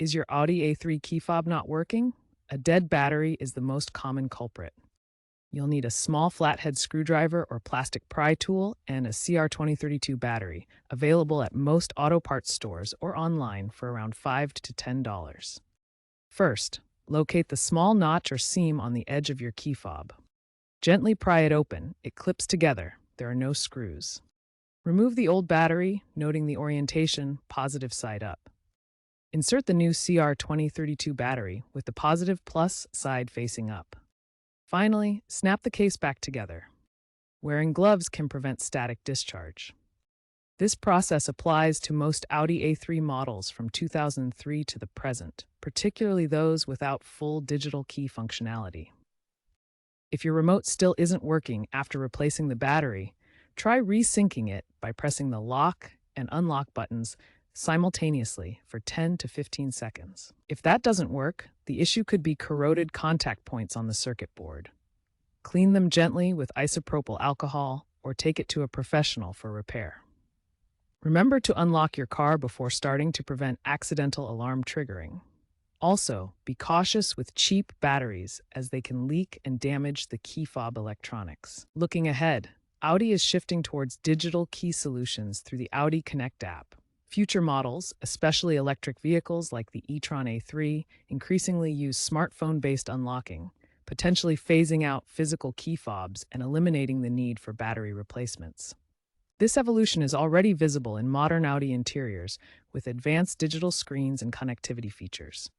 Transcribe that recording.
Is your Audi A3 key fob not working? A dead battery is the most common culprit. You'll need a small flathead screwdriver or plastic pry tool and a CR2032 battery, available at most auto parts stores or online for around $5 to $10. First, locate the small notch or seam on the edge of your key fob. Gently pry it open. It clips together. There are no screws. Remove the old battery, noting the orientation, positive side up. Insert the new CR2032 battery with the positive plus side facing up. Finally, snap the case back together. Wearing gloves can prevent static discharge. This process applies to most Audi A3 models from 2003 to the present, particularly those without full digital key functionality. If your remote still isn't working after replacing the battery, try resyncing it by pressing the lock and unlock buttons simultaneously for 10 to 15 seconds. If that doesn't work, the issue could be corroded contact points on the circuit board. Clean them gently with isopropyl alcohol or take it to a professional for repair. Remember to unlock your car before starting to prevent accidental alarm triggering. Also, be cautious with cheap batteries as they can leak and damage the key fob electronics. Looking ahead, Audi is shifting towards digital key solutions through the Audi Connect app. Future models, especially electric vehicles like the e-tron A3, increasingly use smartphone-based unlocking, potentially phasing out physical key fobs and eliminating the need for battery replacements. This evolution is already visible in modern Audi interiors with advanced digital screens and connectivity features.